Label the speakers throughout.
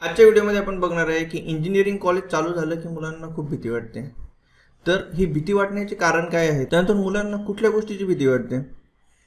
Speaker 1: आजच्या व्हिडिओमध्ये आपण बघणार आहे की इंजिनिअरिंग कॉलेज चालू झालं की मुलांना खूप भीती वाटते. तर ही भीती वाटण्याचे कारण काय आहे, त्यानंतर मुलांना कुठल्या गोष्टीची भीती वाटते,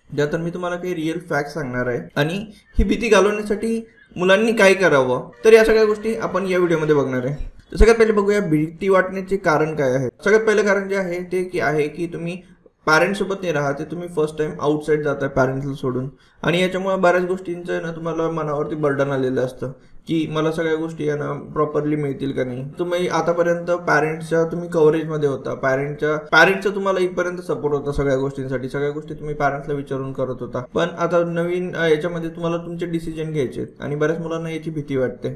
Speaker 1: त्यानंतर मी तुम्हाला काही रिअल फॅक्ट सांगणार आहे आणि ही भीती घालवण्यासाठी मुलांनी काय करावं. तर या सगळ्या गोष्टी आपण या व्हिडिओमध्ये बघणार आहे. तर सगळ्यात पहिले बघूया भीती वाटण्याचे कारण काय आहे. सगळ्यात पहिलं कारण जे आहे ते आहे की तुम्ही पॅरेंट्स सोबत नाही राहते, तुम्ही फर्स्ट टाइम आउटसाईड जाताय पॅरेंट्सला सोडून, आणि याच्यामुळे बऱ्याच गोष्टींचं आहे ना तुम्हाला मनावरती बर्डन आलेलं असतं की मला सगळ्या गोष्टी आहे ना प्रॉपरली मिळतील का नाही. तुम्ही आतापर्यंत पॅरेंट्सच्या तुम्ही कव्हरेजमध्ये होता, पॅरेंट्सचा तुम्हाला इथपर्यंत सपोर्ट होता सगळ्या गोष्टींसाठी, सगळ्या गोष्टी तुम्ही पॅरेंट्सला विचारून करत होता. पण आता नवीन याच्यामध्ये तुम्हाला तुमचे डिसिजन घ्यायचे आणि बऱ्याच मुलांना याची भीती वाटते.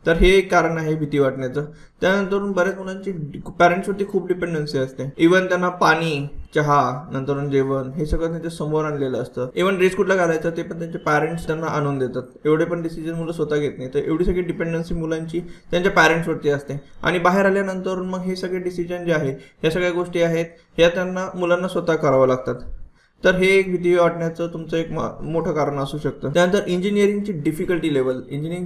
Speaker 1: तर हे एक कारण आहे भीती वाटण्याचं. त्यानंतर बऱ्याच मुलांची पॅरेंट्सवरती खूप डिपेंडन्सी असते. इव्हन त्यांना पाणी, चहा, नंतर जेवण हे सगळं त्यांच्या समोर आणलेलं असतं. इव्हन ड्रेस कुठला घालायचा ते पण त्यांचे पॅरेंट्स त्यांना आणून देतात. एवढे पण डिसिजन मुलं स्वतः घेत नाही. तर एवढी सगळी डिपेंडन्सी मुलांची त्यांच्या पॅरेंट्सवरती असते आणि बाहेर आल्यानंतर मग हे सगळे डिसिजन जे आहे, ह्या सगळ्या गोष्टी आहेत, ह्या त्यांना मुलांना स्वतः करावं लागतात. तर हे एक भीती वाटण्याचं तुमचं एक मोठं कारण असू शकतं. त्यानंतर इंजिनिअरिंगची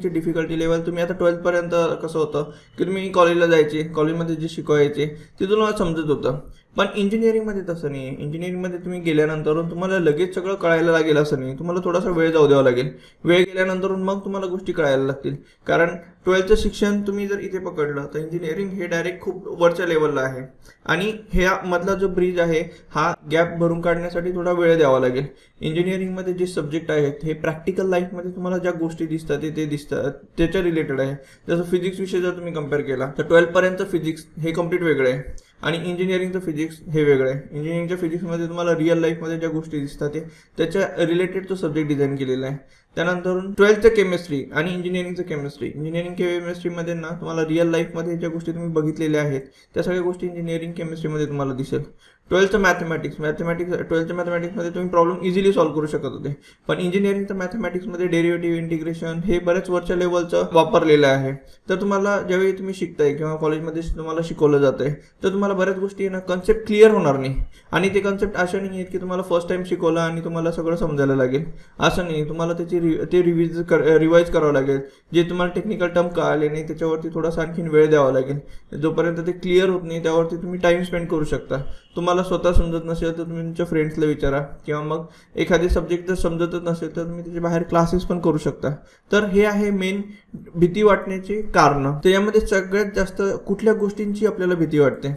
Speaker 1: डिफिकल्टी लेवल तुम्ही आता 12th पर्यंत कसं होतं की तुम्ही कॉलेजला जायचे, कॉलेजमध्ये जे शिकवायचे ते तुम्हाला समजत होतं. पण इंजिनिअरिंगमध्ये तसं नाही आहे. इंजिनिअरिंगमध्ये तुम्ही गेल्यानंतर तुम्हाला लगेच सगळं कळायला लागेल असं नाही. तुम्हाला थोडासा वेळ जाऊ द्यावा लागेल. वेळ गेल्यानंतर मग तुम्हाला गोष्टी कळायला लागतील. कारण 12thचं शिक्षण तुम्ही जर इथे पकडलं तर इंजिनिअरिंग हे डायरेक्ट खूप वरच्या लेवलला आहे आणि ह्या मधला जो ब्रिज आहे हा गॅप भरून काढण्यासाठी थोडा वेळ द्यावा लागेल. इंजिनिअरिंगमध्ये जे सब्जेक्ट आहेत हे प्रॅक्टिकल लाईफमध्ये तुम्हाला ज्या गोष्टी दिसतात ते दिसतात त्याच्या रिलेटेड आहे. जसं फिजिक्स विषय जर तुम्ही कम्पेअर केला तर 12th फिजिक्स हे कम्प्लीट वेगळं आहे आणि इंजिनिअरिंगचं फिजिक्स हे वेगळं आहे. इंजिनिअरिंगच्या फिजिक्समध्ये तुम्हाला रिअल लाईफमध्ये ज्या गोष्टी दिसतात त्याच्या रिलेटेड तो सब्जेक्ट डिझाईन केलेला आहे. त्यानंतर 12th केमिस्ट्री आणि इंजिनिअरिंगचं इंजिनिअरिंग केमिस्ट्रीमध्ये ना तुम्हाला रिअल लाईफमध्ये ज्या गोष्टी तुम्ही बघितलेल्या आहेत त्या सगळ्या गोष्टी इंजिनिअरिंग केमिस्ट्रीमध्ये तुम्हाला दिसेल. 12th मॅथमॅटिक्समध्ये तुम्ही प्रॉब्लेम इझिली सॉल्व्ह करू शकत होते. पण इंजिनिअरिंगचं मॅथमॅटिक्समध्ये डेरिव्हेटिव्ह, इंटिग्रेशन हे बऱ्याच वरच्या लेवलचं वापरलेलं आहे. तर तुम्हाला ज्यावेळी तुम्ही शिकताय किंवा कॉलेजमध्ये तुम्हाला शिकवलं जातंय तर तुम्हाला बऱ्याच गोष्टी ना कन्सेप्ट क्लिअर होणार नाही. आणि ते कन्सेप्ट अशा नाही आहेत की तुम्हाला फर्स्ट टाइम शिकवलं आणि तुम्हाला सगळं समजायला लागेल असं नाही. तुम्हाला ते रिवाईज करावं लागेल. जे तुम्हाला टेक्निकल टर्म कळाले नाही त्याच्यावरती थोडासा आणखीन वेळ द्यावा लागेल. जोपर्यंत ते क्लिअर होत नाही त्यावरती तुम्ही टाइम स्पेंड करू शकता. तुम्हाला स्वतः समजत नसेल तर तुम्ही तुमच्या फ्रेंड्सला विचारा किंवा मग एखादे सब्जेक्ट जर समजतच नसेल तर तुम्ही त्याच्या बाहेर क्लासेस पण करू शकता. तर हे आहे मेन भीती वाटण्याची कारणं. त्याच्यामध्ये सगळ्यात जास्त कुठल्या गोष्टींची आपल्याला भीती वाटते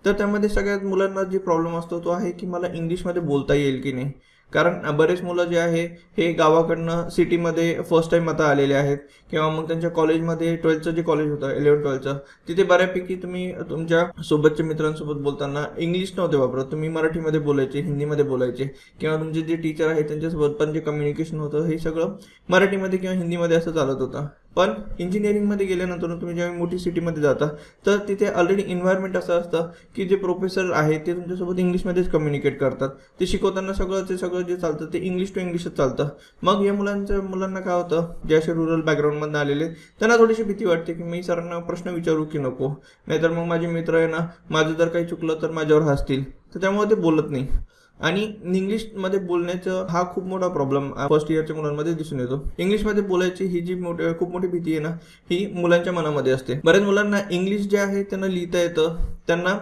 Speaker 1: तर त्यामध्ये सगळ्यात मुलांना जे प्रॉब्लेम असतो तो आहे की मला इंग्लिशमध्ये बोलता येईल की नाही. कारण बरेच मुलं जे आहे हे गावाकडनं सिटीमध्ये फर्स्ट टाइम आता आलेले आहेत किंवा मग त्यांच्या कॉलेजमध्ये 12thचं जे कॉलेज होतं 11th-12thचं तिथे बऱ्यापैकी तुम्ही तुमच्या सोबतच्या मित्रांसोबत बोलताना इंग्लिश नव्हते वापरत. तुम्ही मराठीमध्ये बोलायचे, हिंदीमध्ये बोलायचे किंवा तुमचे जे टीचर आहेत त्यांच्यासोबत पण जे कम्युनिकेशन होतं हे सगळं मराठीमध्ये किंवा हिंदीमध्ये असं चालत होतं. पण इंजिनिअरिंगमध्ये गेल्यानंतर तुम्ही जेव्हा मोठी सिटीमध्ये जाता तर तिथे ऑलरेडी एन्व्हायरमेंट असं असतं की जे प्रोफेसर आहेत ते तुमच्यासोबत इंग्लिशमध्येच कम्युनिकेट करतात. ते शिकवताना सगळं जे चालतं ते इंग्लिश टू इंग्लिशच चालतं. मग या मुलांना काय होतं, जे असे रुरल बॅकग्राऊंडमधून आलेले त्यांना थोडीशी भीती वाटते की मी सरांना प्रश्न विचारू की नको, नाहीतर मग माझे मित्र आहे ना माझं जर काही चुकलं तर माझ्यावर हसतील. तर त्यामुळे ते बोलत नाही. आणि इंग्लिशमध्ये बोलण्याचा हा खूप मोठा प्रॉब्लेम फर्स्ट इयरच्या मुलांमध्ये दिसून येतो. इंग्लिशमध्ये बोलायची ही जी खूप मोठी भीती आहे ना ही मुलांच्या मनामध्ये असते. बऱ्याच मुलांना इंग्लिश जे आहे त्यांना लिहिता येतं, त्यांना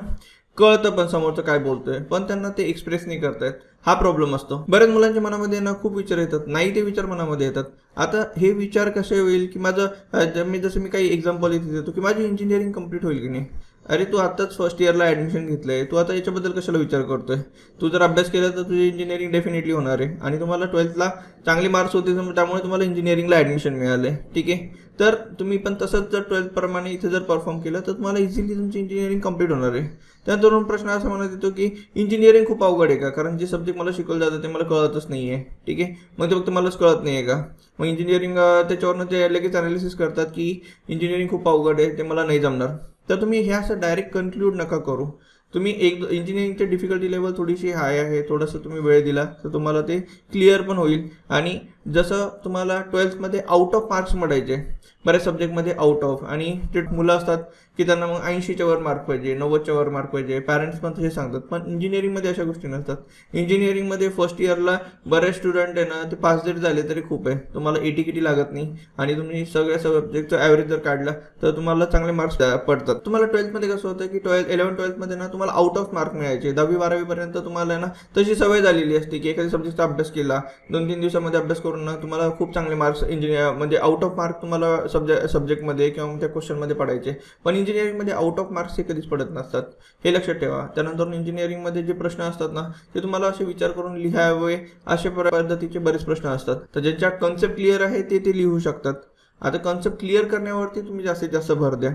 Speaker 1: कळतं पण समोरचं काय बोलतोय, पण त्यांना ते एक्सप्रेस नाही करतायत. हा प्रॉब्लेम असतो. बऱ्याच मुलांच्या मनामध्ये ना खूप विचार येतात, नाही ते विचार मनामध्ये येतात. आता हे विचार कसे होईल की जसं मी काही एक्झाम्पल इथे देतो की माझी इंजिनिअरिंग कंप्लीट होईल की नाही. अरे तू आताच फर्स्ट इयरला ॲडमिशन घेतलंय, तू आता याच्याबद्दल कशाला विचार करतोय. तू जर अभ्यास केला तर तुझी इंजिनिअरिंग डेफिनेटली होणार आहे आणि तुम्हाला 12thला चांगले मार्क्स होते त्यामुळे तुम्हाला इंजिनिअरिंगला ॲडमिशन मिळाले. ठीक आहे, तर तुम्ही पण तसंच जर 12th प्रमाणे इथे जर परफॉर्म केलं तर तुम्हाला इझिली तुमची इंजिनिअरिंग कंप्लीट होणार आहे. त्यानंतर प्रश्न असा म्हणत येतो की इंजिनिअरिंग खूप अवघड आहे का, कारण जे सब्जेक्ट मला शिकवलं जातं ते मला कळतच नाही आहे. ठीक आहे, मग ते फक्त मलाच कळत नाही आहे का. मग इंजिनिअरिंग त्याच्यावरनं ते लगेच अनालिसिस करतात की इंजिनिअरिंग खूप अवघड आहे, ते मला नाही जमणार. तर तुम्ही हे असं डायरेक्ट कन्क्लूड नका करू. तुम्ही इंजिनिअरिंगची डिफिकल्टी लेवल थोडीशी हाय आहे, थोडंसं तुम्ही वेळ दिला तर तुम्हाला ते क्लिअर पण होईल आणि जसं तुम्हाला 12th मध्ये आउट ऑफ मार्क्स मिळायचे बऱ्याच सब्जेक्टमध्ये आउट ऑफ, आणि ते मुलं असतात की त्यांना मग 80च्या वर मार्क पाहिजे, 90च्या वर मार्क पाहिजे, पॅरेंट्स पण तसे सांगतात. पण इंजिनिअरिंगमध्ये अशा गोष्टी नसतात. इंजिनिअरिंगमध्ये फर्स्ट इयरला बरेच स्टुडंट आहे ना ते पास जरी झाले तरी खूप आहे, तुम्हाला 80 किती लागत नाही, आणि तुम्ही सगळ्या सब्जेक्टचा ॲव्हरेज जर काढला तर तुम्हाला चांगले मार्क्स पडतात. तुम्हाला 12thमध्ये कसं होतं की 11-12मध्ये ना तुम्हाला आउट ऑफ मार्क मिळायचे. 10वी-12वी पर्यंत तुम्हाला ना तशी सवय झालेली असते की एखाद्या सब्जेक्टचा अभ्यास केला, 2-3 दिवसामध्ये अभ्यास करून ना तुम्हाला खूप चांगले मार्क्स इंजिनिअर म्हणजे आउट ऑफ मार्क तुम्हाला सब्जेक्टमध्ये किंवा त्या क्वेश्चनमध्ये पडायचे. पण इंजिनिअरिंगमध्ये आउट ऑफ मार्क्स हे कधीच पडत नसतात, हे लक्षात ठेवा. त्यानंतर इंजिनिअरिंगमध्ये जे प्रश्न असतात ना ते तुम्हाला असे विचार करून लिहावे अशा पद्धतीचे बरेच प्रश्न असतात. तर ज्यांच्या कन्सेप्ट क्लिअर आहे ते लिहू शकतात. आता कन्सेप्ट क्लिअर करण्यावरती तुम्ही जास्तीत जास्त भर द्या.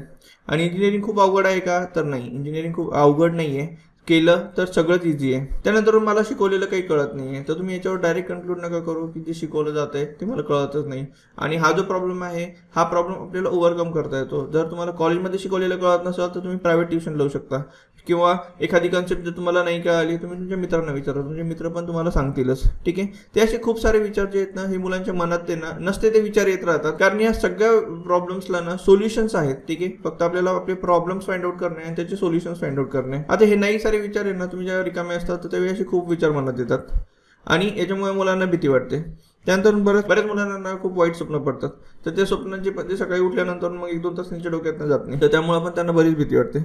Speaker 1: आणि इंजिनिअरिंग खूप अवघड आहे का? तर नाही, इंजिनिअरिंग खूप अवघड नाही आहे. केलं तर सगळंच इझी आहे. त्यानंतर मला शिकवलेलं काही कळत नाही आहे तर तुम्ही याच्यावर डायरेक्ट कन्क्लूड नका करू की जे शिकवलं जात आहे ते मला कळतच नाही. आणि हा जो प्रॉब्लेम आहे हा प्रॉब्लेम आपल्याला ओव्हरकम करता येतो. जर तुम्हाला कॉलेजमध्ये शिकवलेलं कळत नसेल तर तुम्ही प्रायव्हेट ट्युशन लावू शकता, किंवा एखादी कन्सेप्ट जर तुम्हाला नाही कळाली तुम्ही तुमच्या मित्रांना विचारा, तुमचे मित्र पण तुम्हाला सांगतीलच. ठीक आहे. ते असे खूप सारे विचार जे आहेत ना हे मुलांच्या मनात ते ना नसते ते विचार येत राहतात, कारण या सगळ्या प्रॉब्लेम्सला ना सोल्युशन्स आहेत. ठीक आहे. फक्त आपल्याला आपले प्रॉब्लेम्स फाइंड आउट करणे आणि त्याचे सोल्युशन्स फाइंड आउट करणे. आता हे नाही सारे विचार आहे ना तुम्ही जेव्हा रिकामे असतात तर त्यावेळी असे खूप विचार मनात येतात आणि याच्यामुळे मुलांना भीती वाटते. त्यानंतर बऱ्याच मुलांना खूप वाईट स्वप्न पडतात, तर त्या स्वप्नांचे ते सकाळी उठल्यानंतर मग 1-2 तास त्यांच्या डोक्यातनं जात नाही, तर त्यामुळे पण त्यांना बरीच भीती वाटते.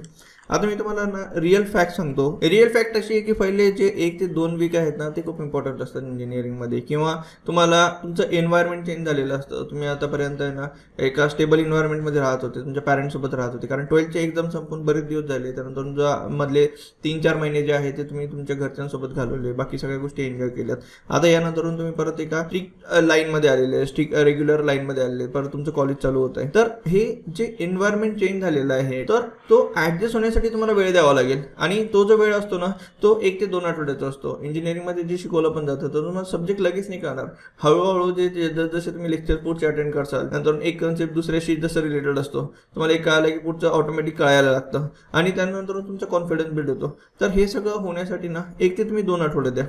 Speaker 1: आता मी तुम्हाला ना रिअल फॅक्ट सांगतो. रिअल फॅक्ट अशी आहे की पहिले जे 1 ते 2 वीक आहेत ना ते खूप इम्पॉर्टंट असतात इंजिनिअरिंगमध्ये, किंवा तुम्हाला तुमचं एन्व्हायरमेंट चेंज झालेलं असतं. तुम्ही आतापर्यंत आहे ना एका स्टेबल एन्व्हायरमेंटमध्ये राहत होते, तुमच्या पॅरेंट्ससोबत राहत होते, कारण 12thचे एक्झाम संपून बरेच दिवस झाले. त्यानंतर तुमच्या मधले 3-4 महिने जे आहे ते तुम्ही तुमच्या घरच्यांसोबत घालवले, बाकी सगळ्या गोष्टी एन्जॉय केल्यात. आता यानंतरून तुम्ही परत एका स्ट्रिक्ट लाईनमध्ये आलेले, स्ट्रिक्ट रेग्युलर लाईनमध्ये आलेले, परत तुमचं कॉलेज चालू होत आहे. तर हे जे एन्व्हायरमेंट चेंज झालेलं आहे तर तो ॲडजस्ट होण्यासाठी तुम्हाला वेळ द्यावा लागेल. आणि तो जो वेळ असतो ना तो 1 ते 2 आठवड्याचा असतो. इंजिनिअरिंगमध्ये जे शिकवलं पण जातं तर तुम्हाला सब्जेक्ट लगेच नाही कळणार. हळूहळू जसे तुम्ही लेक्चर पुढचे अटेंड करसाल, नंतर एक कन्सेप्ट दुसऱ्याशी जसं रिलेटेड असतो तुम्हाला एक कळालं की पुढचं ऑटोमॅटिक कळायला लागतं आणि त्यानंतर तुमचा कॉन्फिडन्स बिल्ड होतो. तर हे सगळं होण्यासाठी ना 1 ते तुम्ही 2 आठवडे द्या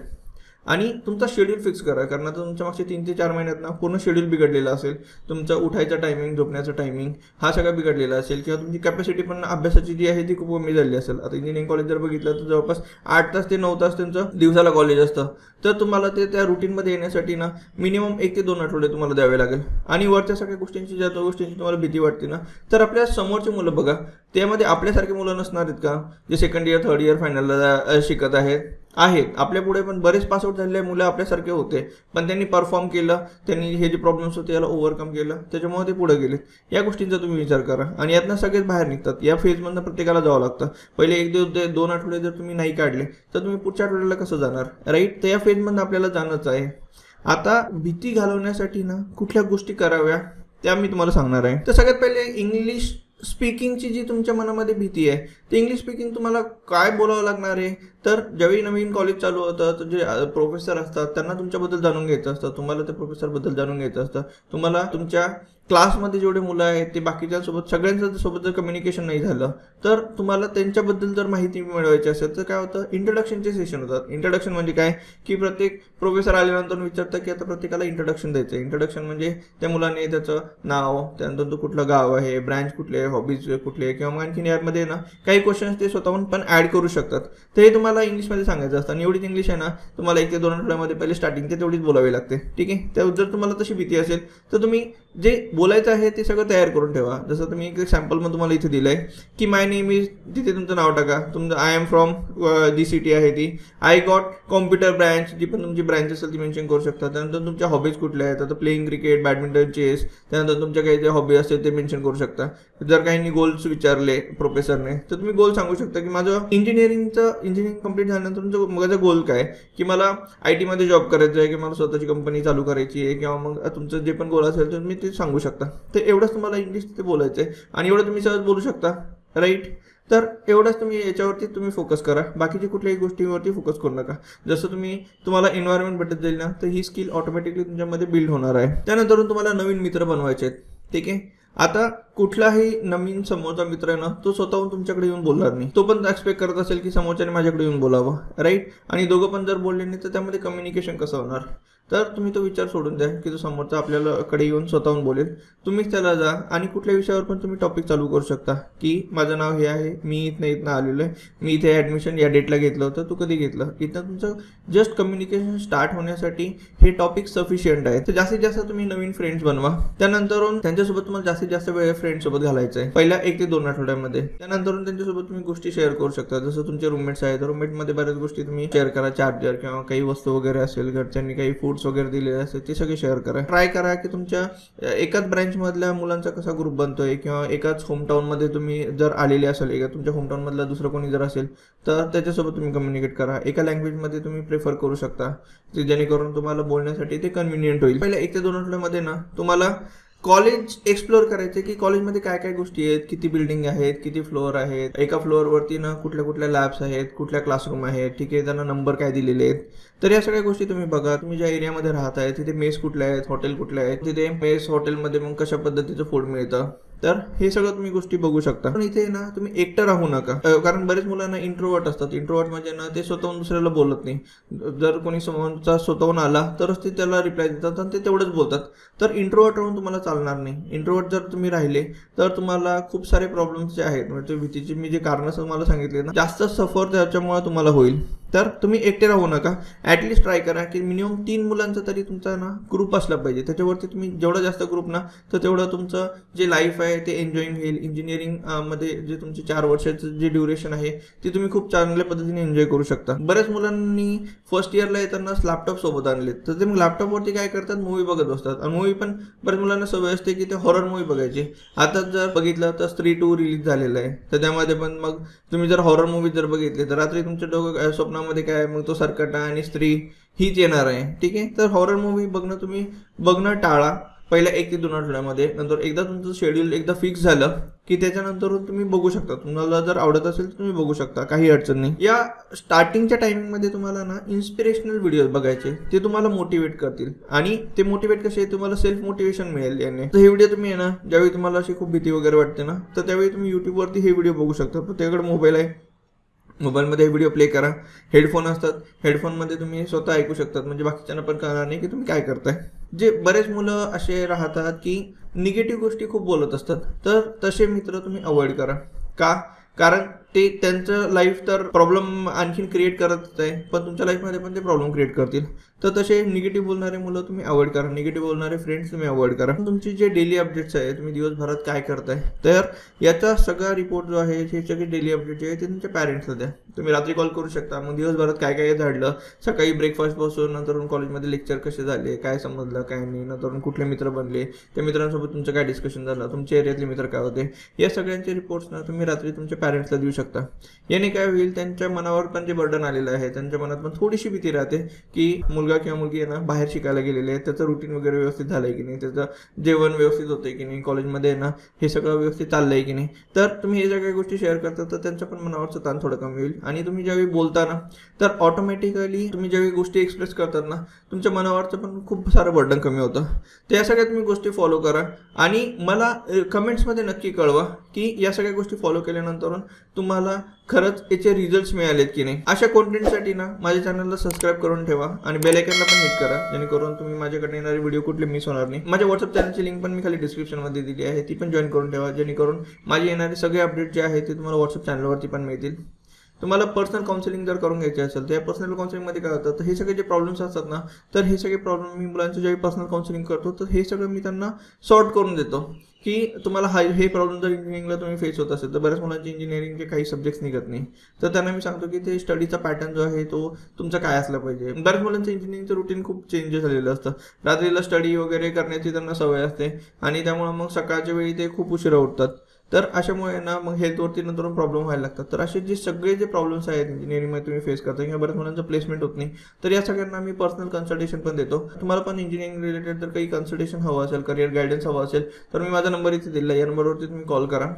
Speaker 1: आणि तुमचा शेड्यूल फिक्स करा, कारण आता तुमच्या मागच्या 3 ते 4 महिन्यात ना पूर्ण शेड्यूल बिघडलेला असेल. तुमचा उठायचा टायमिंग, झोपण्याचा टायमिंग हा सगळा बिघडलेला असेल, किंवा तुमची कॅपॅसिटी पण अभ्यासाची जी आहे ती खूप कमी झालेली असेल. आता इंजिनिअरिंग कॉलेज जर बघितलं तर जवळपास 8 तास ते 9 तास त्यांचं दिवसाला कॉलेज असतं. तर तुम्हाला त्या रुटीनमध्ये येण्यासाठी ना मिनिमम 1 ते 2 आठवडे तुम्हाला द्यावे लागेल. आणि वरच्या सगळ्या गोष्टींची ज्या गोष्टींची तुम्हाला भीती वाटते ना तर आपल्या समोरचे मुलं बघा, त्यामध्ये आपल्यासारखे मुलं नसणार आहेत का जे सेकंड इयर, थर्ड इयर फायनलला शिकत आहेत. आपल्या पुढे पण बरेच पासआउट झालेले मुलं आपल्यासारखे होते, पण त्यांनी परफॉर्म केलं, त्यांनी हे जे प्रॉब्लेम्स होते याला ओव्हरकम केलं, त्याच्यामुळे ते पुढे गेले. या गोष्टींचा तुम्ही विचार करा आणि यातनं सगळेच बाहेर निघतात. या फेजमधनं प्रत्येकाला जावं लागतं. पहिले 1-2 आठवडे जर तुम्ही नाही काढले तर तुम्ही पुढच्या आठवड्याला कसं जाणार, राईट? तर या फेजमधनं आपल्याला जाणंच आहे. आता भीती घालवण्यासाठी ना कुठल्या गोष्टी कराव्या त्या मी तुम्हाला सांगणार आहे. तर सगळ्यात पहिले इंग्लिश स्पीकिंगची जी तुमच्या मनामध्ये भीती आहे ते इंग्लिश स्पीकिंग तुम्हाला काय बोलावं लागणार आहे. तर ज्यावेळी नवीन कॉलेज चालू होतं तर जे प्रोफेसर असतात त्यांना तुमच्याबद्दल जाणून घ्यायचं असतं, तुम्हाला त्या प्रोफेसरबद्दल जाणून घ्यायचं असतं, तुम्हाला तुमच्या क्लासमध्ये जेवढे मुलं आहेत ते बाकीच्यासोबत सगळ्यांच्या सोबत जर कम्युनिकेशन नाही झालं तर तुम्हाला त्यांच्याबद्दल जर माहिती मिळवायची असेल तर काय होतं, इंट्रोडक्शनचे सेशन होतात. इंट्रोडक्शन म्हणजे काय की प्रत्येक प्रोफेसर आल्यानंतर विचारतं की आता प्रत्येकाला इंट्रोडक्शन द्यायचं. इंट्रोडक्शन म्हणजे त्या मुलाने त्याचं नाव, त्यानंतर तो कुठलं गाव आहे, ब्रँच कुठले, हॉबीज कुठले, किंवा मग आणखीन यामध्ये ना काही क्वेश्चन्स ते स्वतःहून पण ॲड करू शकतात. तर हे तुम्हाला इंग्लिशमध्ये सांगायचं असतं आणि एवढीच इंग्लिश आहे ना तुम्हाला 1 ते 2 आठवड्यामध्ये पहिले स्टार्टिंग ते तेवढीच बोलावी लागते. ठीक आहे. तर जर तुम्हाला तशी भीती असेल तर तुम्ही जे बोलायचं आहे ते सगळं तयार करून ठेवा. जसं तुम्ही एक सॅम्पल मग तुम्हाला इथे दिलं आहे की माय नेम इज, तिथे तुमचं नाव टाका, तुमचं I am from G city आहे ती, आय गॉट कॉम्प्युटर ब्रँच, जी पण तुमची ब्रँच असेल ती मेन्शन करू शकता. त्यानंतर तुमच्या हॉबीज कुठल्या आहेत, आता प्लेइंग क्रिकेट, बॅडमिंटन, चेस, त्यानंतर तुमच्या काही जे हॉबी असेल ते मेन्शन करू शकता. जर काही गोल्स विचारले प्रोफेसरने तर तुम्ही गोल सांगू शकता की माझं इंजिनिअरिंग कंप्लीट झाल्यानंतर तुमचं माझा गोल काय, की मला IT मध्ये जॉब करायचं आहे, की मला स्वतःची कंपनी चालू करायची आहे, किंवा मग तुमचं जे पण गोल असेल तर तुम्ही ते सांगू शकता. तर एवढंच तुम्हाला इंग्लिश ते बोलायचं आहे आणि एवढं तुम्ही सहज बोलू शकता, राईट? तर एवढंच तुम्ही याच्यावरती तुम्ही फोकस करा, बाकीच्या कुठल्याही गोष्टीवरती फोकस करू नका. जसं तुम्हाला एन्व्हायरमेंट भेटत जाईल ना तर ही स्किल ऑटोमॅटिकली तुमच्यामध्ये बिल्ड होणार आहे. त्यानंतर तुम्हाला नवीन मित्र बनवायचे आहेत. ठीक आहे. आता कुठलाही नवीन समोरचा मित्र आहे ना तो स्वतःहून तुमच्याकडे येऊन बोलणार नाही, तो पण एक्सपेक्ट करत असेल की समोरच्याने माझ्याकडे येऊन बोलावं, राईट? आणि दोघं पण जर बोलले नाही तर त्यामध्ये कम्युनिकेशन कसं होणार, तर तुम्ही तो विचार सोडून द्या की तो समोरचा आपल्याकडे येऊन स्वतःहून बोलेल. तुम्हीच त्याला जा आणि कुठल्या विषयावर पण तुम्ही टॉपिक चालू करू शकता की माझं नाव हे आहे, मी इथनं आलेलो आहे, मी इथे ॲडमिशन या डेटला घेतलं होतं, तू कधी घेतलं. इथं तुमचं जस्ट कम्युनिकेशन स्टार्ट होण्यासाठी हे टॉपिक सफिशियंट आहे. तर जास्तीत जास्त तुम्ही नवीन फ्रेंड्स बनवा. त्यानंतरून त्यांच्यासोबत तुम्हाला जास्तीत जास्त वेळ फ्रेंड्ससोबत घालायचा आहे पहिल्या 1 ते 2 आठवड्यामध्ये. त्यानंतरून त्यांच्यासोबत तुम्ही गोष्टी शेअर करू शकता. जसं तुमचे रूममेट्स आहेत, रूममेटमध्ये बऱ्याच गोष्टी तुम्ही शेअर करा. चार्जर किंवा काही वस्तू वगैरे असेल, घरच्यांनी काही फूड्स वगैरे दिलेले असेल, ते सगळे शेअर करा. ट्राय करा की तुमच्या एकाच ब्रँचमधल्या मुलांचा कसा ग्रुप बनतोय किंवा एकाच होमटाऊनमध्ये तुम्ही जर आलेले असेल, एका तुमच्या होमटाऊनमधला दुसरं कोणी जर असेल तर त्याच्यासोबत तुम्ही कम्युनिकेट करा. एका लँग्वेजमध्ये तुम्ही प्रेफर करू शकता जेणेकरून तुम्हाला बोलण्यासाठी ते कन्व्हिनियंट होईल. पहिल्या 1 ते 2 आठवड्यामध्ये ना तुम्हाला कॉलेज एक्सप्लोअर करायचे की कॉलेजमध्ये काय काय गोष्टी आहेत, किती बिल्डिंग आहेत, किती फ्लोअर आहेत, एका फ्लोअरवरती ना कुठल्या कुठल्या लॅब्स आहेत, कुठल्या क्लासरूम आहेत, ठीक आहे, त्यांना नंबर काय दिलेले आहेत. तर या सगळ्या गोष्टी तुम्ही बघा. तुम्ही ज्या एरियामध्ये राहत आहे तिथे मेस कुठल्या आहेत, हॉटेल कुठल्या आहेत, तिथे मेस हॉटेलमध्ये मग कशा पद्धतीचं फूड मिळतं, तर हे सगळं तुम्ही गोष्टी बघू शकता. पण इथे ना तुम्ही एकटं राहू नका, कारण बरेच मुलांना इंट्रोवर्ट असतात. इंट्रोवर्ट म्हणजे ना ते स्वतःहून दुसऱ्याला बोलत नाही. जर कोणी समोरचा स्वतःहून आला तरच ते त्याला रिप्लाय देतात आणि ते तेवढंच बोलतात. तर इंट्रोवर्ट राहून तुम्हाला चालणार नाही. इंट्रोवर्ट जर तुम्ही राहिले तर तुम्हाला खूप सारे प्रॉब्लेम्स जे आहेत, म्हणजे भीतीची मी जे कारणं तुम्हाला सांगितले ना, जास्त सफर त्याच्यामुळे तुम्हाला होईल. तर तुम्ही एकटे राहू नका. ॲटलिस्ट ट्राय करा की मिनिमम 3 मुलांचा तरी तुमचा ना ग्रुप असला पाहिजे. त्याच्यावरती तुम्ही जेवढा जास्त ग्रुप ना तर तेवढं तुमचं जे लाईफ आहे ते एन्जॉईंग होईल. इंजिनिअरिंग मध्ये जे तुमचे 4 वर्षाचं जे ड्युरेशन आहे ते तुम्ही खूप चांगल्या पद्धतीने एन्जॉय करू शकता. बऱ्याच मुलांनी फर्स्ट इयरला येताना लॅपटॉप सोबत आणले, तर ते मग लॅपटॉपवरती काय करतात, मूवी बघत बसतात. आणि मूवी पण बऱ्याच मुलांना सवय असते की ते हॉरर मूवी बघायची. आता जर बघितलं तर स्त्री 2 रिलीज झालेलं आहे, तर त्यामध्ये पण मग तुम्ही जर हॉरर मूवी जर बघितली तर रात्री तुमच्या डोकं स्वप्नामध्ये काय, मग तो सरकटा आणि स्त्री हीच येणार आहे. ठीक आहे, तर हॉरर मूवी तुम्ही बघणं टाळा पहिल्या 1 ते 2 आठवड्यामध्ये. नंतर एकदा तुमचं शेड्यूल एकदा फिक्स झालं की त्याच्यानंतर तुम्ही बघू शकता. तुम्हाला जर आवडत असेल तर तुम्ही बघू शकता, काही अडचण नाही. या स्टार्टिंगच्या टायमिंगमध्ये तुम्हाला ना इन्स्पिरेशनल व्हिडिओ बघायचे, ते तुम्हाला मोटिवेट करतील. आणि ते मोटिवेट कसे, तुम्हाला सेल्फ मोटिवेशन मिळेल याने. तर हे व्हिडिओ तुम्ही आहे ना, ज्यावेळी तुम्हाला अशी खूप भीती वगैरे वाटते ना, तर त्यावेळी तुम्ही यूट्यूबवरती हे व्हिडिओ बघू शकता. प्रत्येकाकडे मोबाईल आहे, मोबाईलमध्ये व्हिडिओ प्ले करा. हेडफोन असतात, हेडफोनमध्ये तुम्ही स्वतः ऐकू शकतात, म्हणजे बाकीच्यांना पण कळणार नाही की तुम्ही काय करताय. जे बरेच मुलं असे राहतात की निगेटिव्ह गोष्टी खूप बोलत असतात, तर तसे मित्र तुम्ही अवॉइड करा. का? कारण ते त्यांचं लाईफ तर प्रॉब्लेम आणखीन क्रिएट करत आहे, पण तुमच्या लाईफमध्ये पण ते प्रॉब्लेम क्रिएट करतील. तर तसे निगेटिव्ह बोलणारे मुलं तुम्ही अवॉइड करा, निगेटिव्ह बोलणारे फ्रेंड्स तुम्ही अवॉइड करा. तुमची जे डेली अपडेट्स आहे, तुम्ही दिवसभरात काय करताय, तर याचा सगळा रिपोर्ट जो आहे, हे सगळे डेली अपडेट जे आहे ते तुमच्या पॅरेंट्सला द्या. तुम्ही रात्री कॉल करू शकता, मग दिवसभरात काय काय झाडलं, सकाळी ब्रेकफास्टपासून नंतर कॉलेजमध्ये लेक्चर कसे झाले, काय समजलं काय नाही, नंतर कुठले मित्र बनले, त्या मित्रांसोबत तुमचं काय डिस्कशन झालं, तुमच्या एरियातले मित्र काय होते, या सगळ्यांचे रिपोर्ट्स ना तुम्ही रात्री तुमच्या पॅरेंट्सला देऊ शकता. याने काय होईल, त्यांच्या मनावर पण जे बर्डन आलेलं आहे, त्यांच्या मनात पण थोडीशी भीती राहते की मुलगा किंवा मुलगी आहे ना बाहेर शिकायला गेलेले आहे, त्याचं रुटीन वगैरे व्यवस्थित झालंय की नाही, त्याचं जेवण व्यवस्थित होतंय की नाही, कॉलेजमध्ये ना हे सगळं व्यवस्थित चाललंय की नाही. तर तुम्ही हे सगळ्या गोष्टी शेअर करता तर त्यांच्या पण मनावरचं ताण थोडं कमी होईल. आणि तुम्ही ज्यावेळी बोलता ना, तर ऑटोमॅटिकली तुम्ही ज्यावेळी गोष्टी एक्सप्रेस करतात ना, तुमच्या मनावरचं पण खूप सारं बर्डन कमी होतं. तर या सगळ्या तुम्ही गोष्टी फॉलो करा आणि मला कमेंट्समध्ये नक्की कळवा की या सगळ्या गोष्टी फॉलो केल्यानंतर तुम्हाला खरंच याचे रिझल्ट्स मिळालेत की नाही. अशा कॉन्टेंटसाठी ना माझ्या चॅनलला सबस्क्राईब करून ठेवा आणि बेल आयकॉनला पण हिट करा, जेणेकरून तुम्ही माझ्याकडे येणारे व्हिडिओ कुठले मिस होणार नाही. माझ्या व्हॉट्सअप चॅनलची लिंक पण मी खाली डिस्क्रिप्शनमध्ये दिली आहे, ती पण जॉईन करून ठेवा, जेणेकरून माझे येणारे सगळे अपडेट जे आहेत ते तुम्हाला व्हॉट्सअप चॅनलवरती पण मिळतील. तुम्हाला पर्सनल काउन्सिलिंग जर करून घ्यायचे असेल तर या पर्सनल काउन्सिलिंगमध्ये काय होतं, तर हे सगळे जे प्रॉब्लेम्स असतात ना, तर हे सगळे प्रॉब्लेम मी मुलांचं ज्यावेळी पर्सनल काउन्सिलिंग करतो तर हे सगळं मी त्यांना सॉर्ट करून देतो की तुम्हाला हे प्रॉब्लेम जर इंजिनिअरिंगला तुम्ही फेस होत असेल, तर बऱ्याच मुलांचे इंजिनिअरिंगचे काही सब्जेक्ट्स निघत नाही, तर त्यांना मी सांगतो की ते स्टडीचा पॅटर्न जो आहे तो तुमचा काय असला पाहिजे. बऱ्याच मुलांचं इंजिनिअरिंगचं रुटीन खूप चेंज झालेलं असतं, रात्रीला स्टडी वगैरे करण्याची त्यांना सवय असते आणि त्यामुळे मग सकाळच्या वेळी ते खूप उशिरा उठतात. तर अशामुळे ना मग हेल्थवरती नंतर प्रॉब्लेम व्हायला लागतात. तर असे जे सगळे जे प्रॉब्लेम्स आहेत इंजिनिअरिंगमध्ये तुम्ही फेस करता किंवा बऱ्याच मुलांचं प्लेसमेंट होत नाही, तर या सगळ्यांना मी पर्सनल कन्सल्टेशन पण देतो. तुम्हाला पण इंजिनिअरिंग रिलेटेड जर काही कन्सल्टेशन हवं असेल, करिअर गायडन्स हवं असेल, तर मी माझा नंबर इथे दिला, या नंबरवरती तुम्ही कॉल करा.